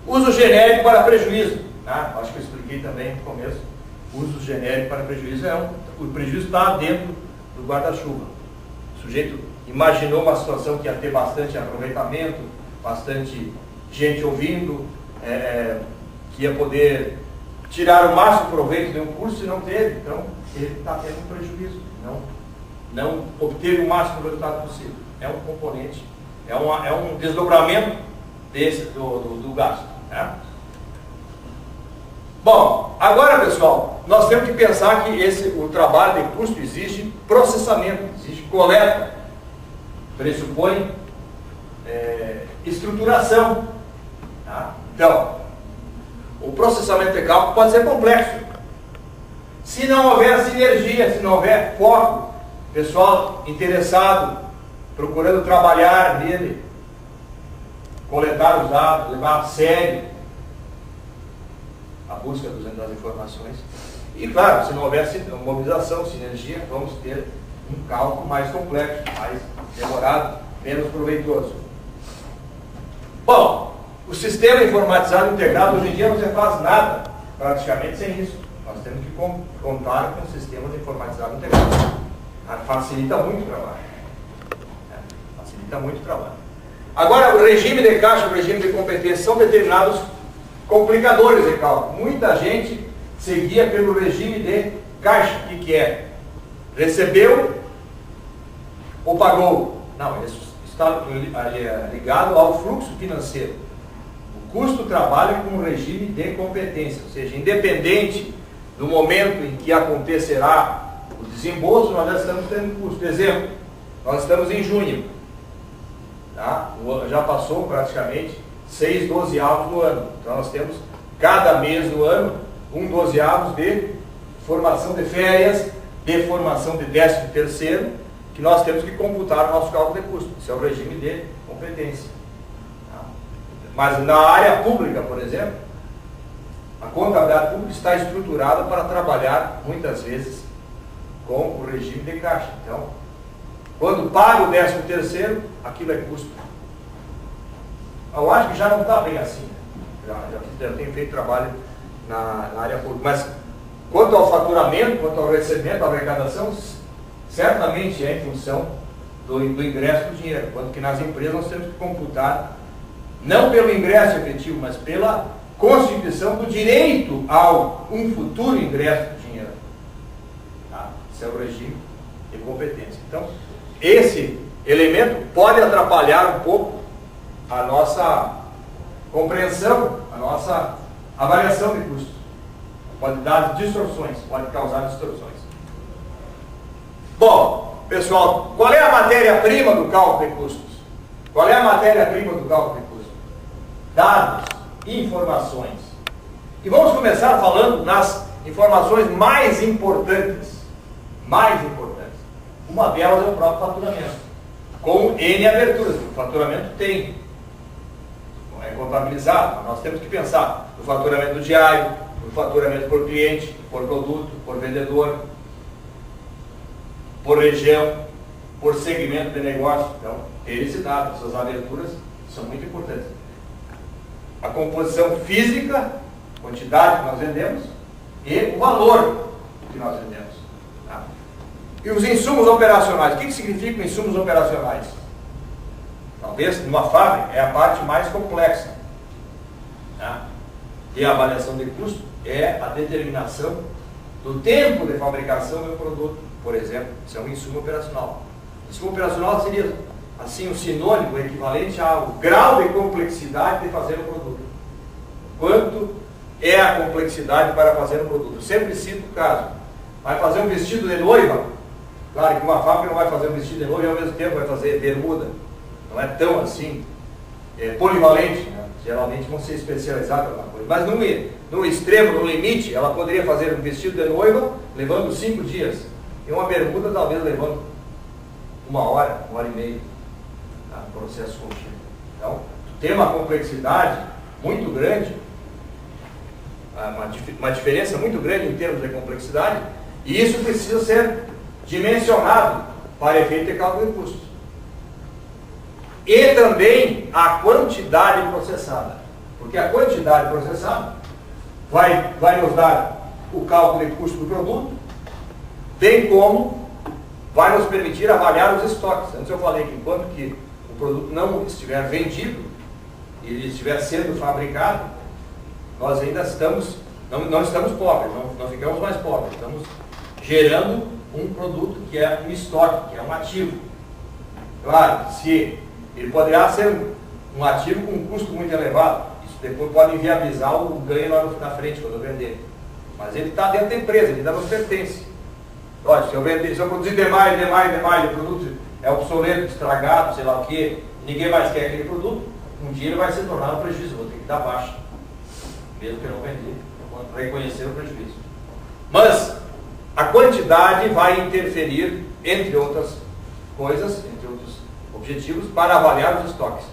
Uso genérico para prejuízo. Acho que eu expliquei também no começo. Uso genérico para prejuízo o prejuízo está dentro do guarda-chuva. O sujeito imaginou uma situação que ia ter bastante aproveitamento, bastante gente ouvindo, que ia poder tirar o máximo proveito de um curso e não teve. Então, ele está tendo um prejuízo. Não obteve o máximo resultado possível. É um componente, é um desdobramento do gasto. Né? Bom, agora, pessoal, nós temos que pensar que o trabalho de custo exige processamento, exige coleta, pressupõe estruturação. Tá? Então, o processamento de cálculo pode ser complexo. Se não houver sinergia, se não houver foco, pessoal interessado, procurando trabalhar nele, coletar os dados, levar a sério a busca das informações. E claro, se não houver mobilização, sinergia, vamos ter um cálculo mais complexo, mais demorado, menos proveitoso. Bom, o sistema informatizado integrado, hoje em dia não se faz nada praticamente sem isso. Nós temos que contar com sistemas informatizados integrados. Facilita muito o trabalho. Facilita muito o trabalho. Agora, o regime de caixa e o regime de competência são determinados complicadores de cálculo. Muita gente seguia pelo regime de caixa. O que é? Recebeu ou pagou? Não, isso está ligado ao fluxo financeiro. O custo trabalha com o regime de competência, ou seja, independente do momento em que acontecerá o desembolso, nós já estamos tendo custo. Exemplo, nós estamos em junho. Tá? Já passou praticamente 6 dozeavos do ano. Então nós temos cada mês do ano um dozeavos de formação de férias, de formação de 13º, que nós temos que computar o nosso cálculo de custo. Isso é o regime de competência. Tá? Mas na área pública, por exemplo, a contabilidade pública está estruturada para trabalhar muitas vezes com o regime de caixa. Então, quando paga o 13º, aquilo é custo. Eu acho que já não está bem assim. Já tenho feito trabalho na área pública. Mas, quanto ao faturamento, quanto ao recebimento, à arrecadação, certamente é em função do ingresso do dinheiro. Quanto que nas empresas nós temos que computar, não pelo ingresso efetivo, mas pela constituição do direito ao um futuro ingresso do dinheiro. Tá? Esse é o regime de competência. Então, esse elemento pode atrapalhar um pouco a nossa compreensão, a nossa avaliação de custos. Pode dar distorções, pode causar distorções. Bom, pessoal, qual é a matéria-prima do cálculo de custos? Qual é a matéria-prima do cálculo de custos? Dados, informações. E vamos começar falando nas informações mais importantes. Uma delas é o próprio faturamento, com N aberturas. O faturamento é contabilizado, mas nós temos que pensar no faturamento diário, no faturamento por cliente, por produto, por vendedor, por região, por segmento de negócio. Então, esse dado, essas aberturas são muito importantes. A composição física, quantidade que nós vendemos, e o valor que nós vendemos. Tá? E os insumos operacionais. O que significam insumos operacionais? Talvez numa fábrica é a parte mais complexa. Tá? E a avaliação de custo é a determinação do tempo de fabricação do produto, por exemplo. Isso é um insumo operacional. Insumo operacional seria assim um sinônimo equivalente ao grau de complexidade de fazer um produto. Quanto é a complexidade para fazer um produto? Eu sempre cito o caso. Vai fazer um vestido de noiva? Claro que uma fábrica não vai fazer um vestido de noiva e ao mesmo tempo vai fazer bermuda. Não é tão assim polivalente. Né? Geralmente vão ser especializados em alguma coisa. Mas no extremo, no limite, ela poderia fazer um vestido de noiva levando 5 dias. E uma bermuda talvez levando 1 hora, 1h30. Tá? Processo contínuo. Então, tem uma complexidade muito grande, uma diferença muito grande em termos de complexidade, e isso precisa ser dimensionado para efeito de cálculo de custos. E também a quantidade processada. Porque a quantidade processada vai nos dar o cálculo de custo do produto, bem como vai nos permitir avaliar os estoques. Antes eu falei que enquanto que o produto não estiver vendido, e ele estiver sendo fabricado, nós ainda estamos, não estamos pobres, não ficamos mais pobres, estamos gerando um produto que é um estoque, que é um ativo. Claro, se ele poderá ser um ativo com um custo muito elevado, isso depois pode inviabilizar o ganho lá na frente, quando eu vender. Mas ele está dentro da empresa, ele ainda nos pertence. Olha, se eu produzir demais, o produto é obsoleto, estragado, sei lá o que, ninguém mais quer aquele produto, um dia ele vai se tornar um prejuízo, vou ter que dar baixa. Mesmo que eu não vender, reconhecer o prejuízo. Mas a quantidade vai interferir, entre outras coisas, entre outros objetivos, para avaliar os estoques.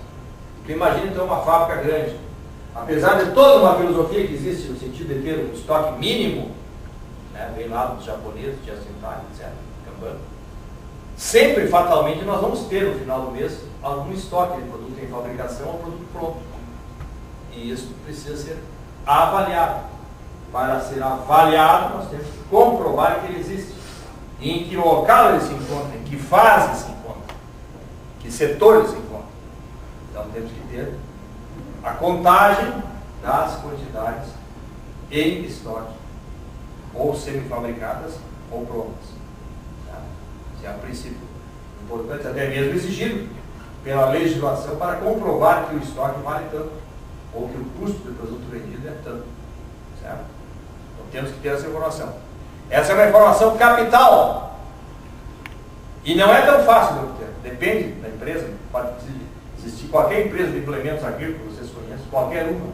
Então, imagina então uma fábrica grande. Apesar de toda uma filosofia que existe no sentido de ter um estoque mínimo, né, vem lá dos japoneses, de Sentai, etc., Kanban, sempre, fatalmente, nós vamos ter no final do mês algum estoque de produto em fabricação ou produto pronto. E isso precisa ser avaliado. Para ser avaliado, nós temos que comprovar que ele existe. E em que local ele se encontra, em que fase se encontra, que setor ele se encontra. Então temos que ter a contagem das quantidades em estoque, ou semi-fabricadas ou prontas. Tá? Isso é um princípio importante, até mesmo exigido pela legislação para comprovar que o estoque vale tanto, ou que o custo do produto vendido é tanto. Certo? Então temos que ter essa informação. Essa é uma informação capital. E não é tão fácil de obter. Depende da empresa. Pode existir qualquer empresa de implementos agrícolas, vocês conhecem, qualquer uma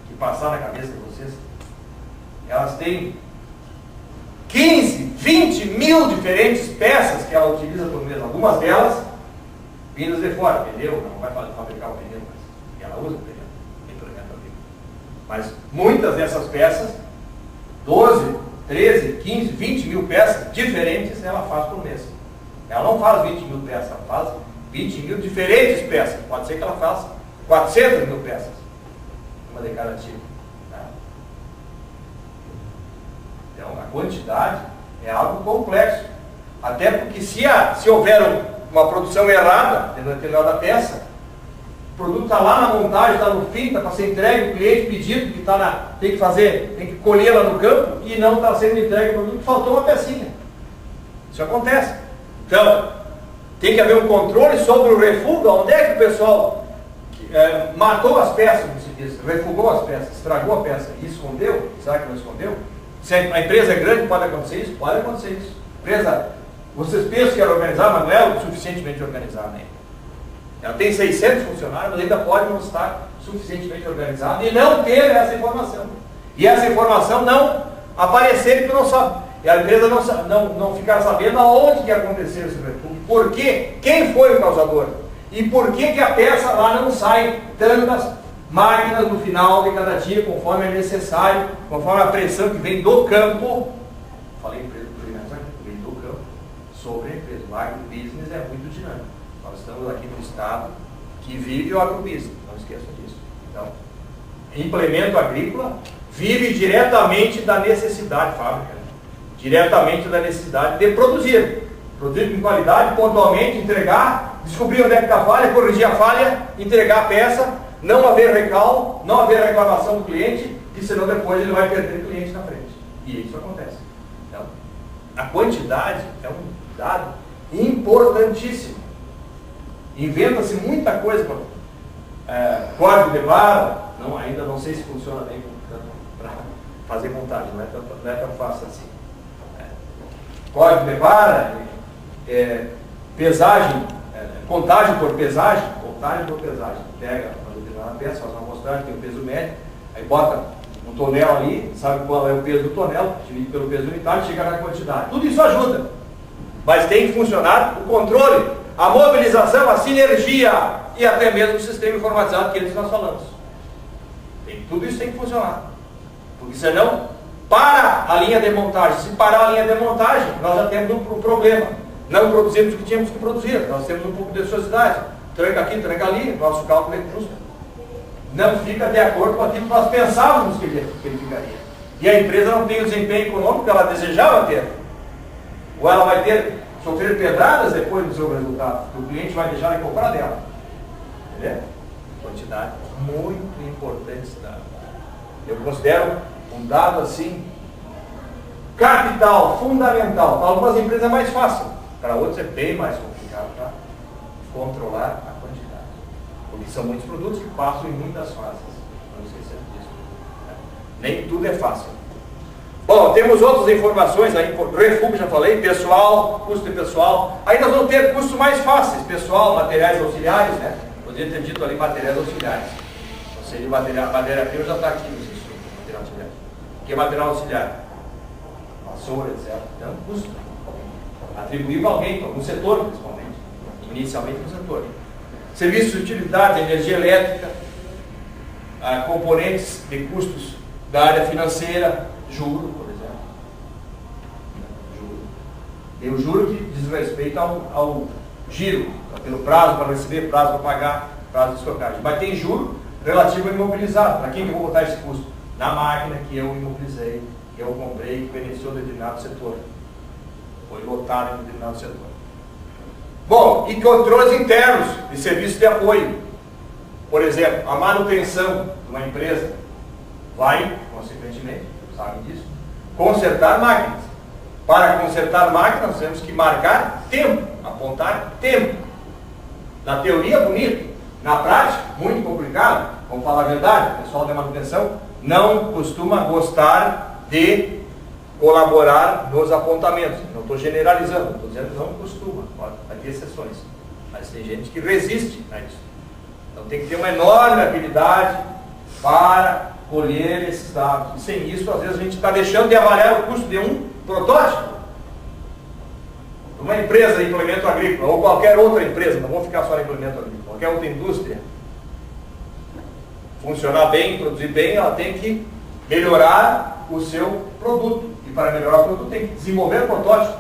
que passar na cabeça de vocês. Elas têm 15, 20 mil diferentes peças que ela utiliza por mês. Algumas delas vindas de fora. Pneu, não vai fabricar o pneu, mas ela usa o pneu. Mas muitas dessas peças, 12, 13, 15, 20 mil peças diferentes, ela faz por mês. Ela não faz 20 mil peças, ela faz 20 mil diferentes peças. Pode ser que ela faça 400 mil peças, uma de cada tipo. Tá? Então, a quantidade é algo complexo. Até porque se houver uma produção errada de determinada peça, o produto está lá na montagem, está no fim, está para ser entregue, o cliente pedido que tem que colher lá no campo e não está sendo entregue o produto, faltou uma pecinha. Isso acontece. Então, tem que haver um controle sobre o refúgio, onde é que o pessoal matou as peças, como se diz, refugou as peças, estragou a peça e escondeu. Será que não escondeu? Se a empresa é grande, pode acontecer isso? Pode acontecer isso. Empresa, vocês pensam que era organizada, mas não é o suficientemente organizada, né? Ela tem 600 funcionários, mas ainda pode não estar suficientemente organizada e não ter essa informação. E essa informação não aparecer que não sabe. E a empresa não ficar sabendo aonde que aconteceu esse refúgio. Por quê? Quem foi o causador? E por que a peça lá não sai tantas máquinas no final de cada dia, conforme é necessário, conforme a pressão que vem do campo. Falei empresa do primeiro, vem do campo sobre a empresa. O agrobusiness é muito dinâmico. Nós estamos aqui no estado que vive o agrobusiness, não esqueçam disso. Então, implemento agrícola vive diretamente da necessidade fábrica, né? Diretamente da necessidade de produzir com qualidade, pontualmente, entregar, descobrir onde é que está a falha, corrigir a falha, entregar a peça, não haver recall, não haver reclamação do cliente, e senão depois ele vai perder cliente na frente. E isso acontece. Então, a quantidade é um dado importantíssimo. Inventa-se muita coisa para código de barra, ainda não sei se funciona bem para fazer montagem, não é tão fácil assim. Código de barra, pesagem, contagem por pesagem, pega uma determinada peça, faz uma amostragem, tem o peso médio, aí bota um tonel ali, sabe qual é o peso do tonel, divide pelo peso unitário, chega na quantidade. Tudo isso ajuda, mas tem que funcionar o controle, a mobilização, a sinergia e até mesmo o sistema informatizado que nós falamos. Tudo isso tem que funcionar, porque senão para a linha de montagem. Se parar a linha de montagem, nós já temos um problema. Não produzimos o que tínhamos que produzir. Nós temos um pouco de ociosidade. Tranca aqui, tranca ali, nosso cálculo é justo. não fica de acordo com aquilo que nós pensávamos que ele ficaria. E a empresa não tem o desempenho econômico que ela desejava ter. Ou ela vai sofrer pedradas depois do seu resultado. O cliente vai deixar de comprar dela. Entendeu? Quantidade muito importante esse dado. Eu considero um dado assim, capital, fundamental. Para algumas empresas é mais fácil, para outras é bem mais complicado para controlar a quantidade. Porque são muitos produtos que passam em muitas fases. Não sei se é isso. Nem tudo é fácil. Bom, temos outras informações aí, refúgio, já falei, pessoal, custo de pessoal. Aí nós vamos ter custos mais fáceis, pessoal, materiais auxiliares, né? Poderia ter dito ali materiais auxiliares. Ou seja, matéria-prima já está aqui no sistema, material auxiliar. O que é material auxiliar? Vassoura, etc. Então, custo. Atribuído a alguém, a algum setor, principalmente. Inicialmente no setor. Serviços de utilidade, energia elétrica, componentes de custos da área financeira, juro, por exemplo. Juro. Tem o juro que diz respeito ao giro, pelo prazo para receber, prazo para pagar, prazo de estocagem. Mas tem juro relativo ao imobilizado. Para quem que eu vou botar esse custo? Na máquina que eu imobilizei, que eu comprei, que beneficiou determinado setor. Foi lotado em determinado setor. Bom, e controles internos de serviços de apoio. Por exemplo, a manutenção de uma empresa vai, consequentemente, sabe disso, consertar máquinas. Para consertar máquinas, nós temos que marcar tempo, apontar tempo. Na teoria, bonito. Na prática, muito complicado. Vamos falar a verdade, o pessoal da manutenção não costuma gostar de colaborar nos apontamentos. Não estou generalizando, estou dizendo que não costuma. Vai ter exceções. Mas tem gente que resiste a isso. Então tem que ter uma enorme habilidade para colher esses dados. E sem isso, às vezes, a gente está deixando de avaliar o custo de um protótipo. Uma empresa de implemento agrícola, ou qualquer outra empresa, não vou ficar só no implemento agrícola, qualquer outra indústria, funcionar bem, produzir bem, ela tem que melhorar o seu produto. E para melhorar o produto tem que desenvolver protótipos,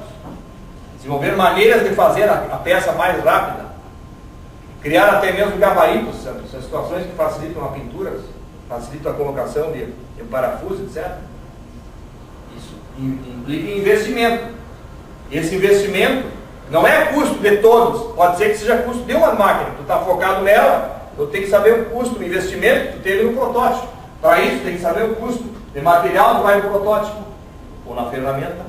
desenvolver maneiras de fazer a peça mais rápida, criar até mesmo gabaritos, são situações que facilitam a pintura, facilitam a colocação de parafuso, etc. Isso implica investimento. Esse investimento não é custo de todos, pode ser que seja custo de uma máquina, tu está focado nela, tu tem que saber o custo do investimento que tu teve no protótipo. Para isso tem que saber o custo de material que vai no protótipo, ou na ferramenta,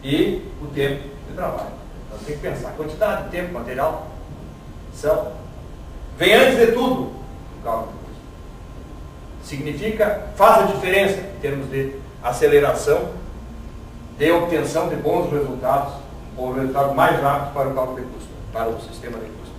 e o tempo de trabalho. Então tem que pensar, quantidade de tempo, material, vem antes de tudo o cálculo de custo. Significa, faz a diferença em termos de aceleração, de obtenção de bons resultados, ou resultados mais rápidos para o cálculo de custo, para o sistema de custo.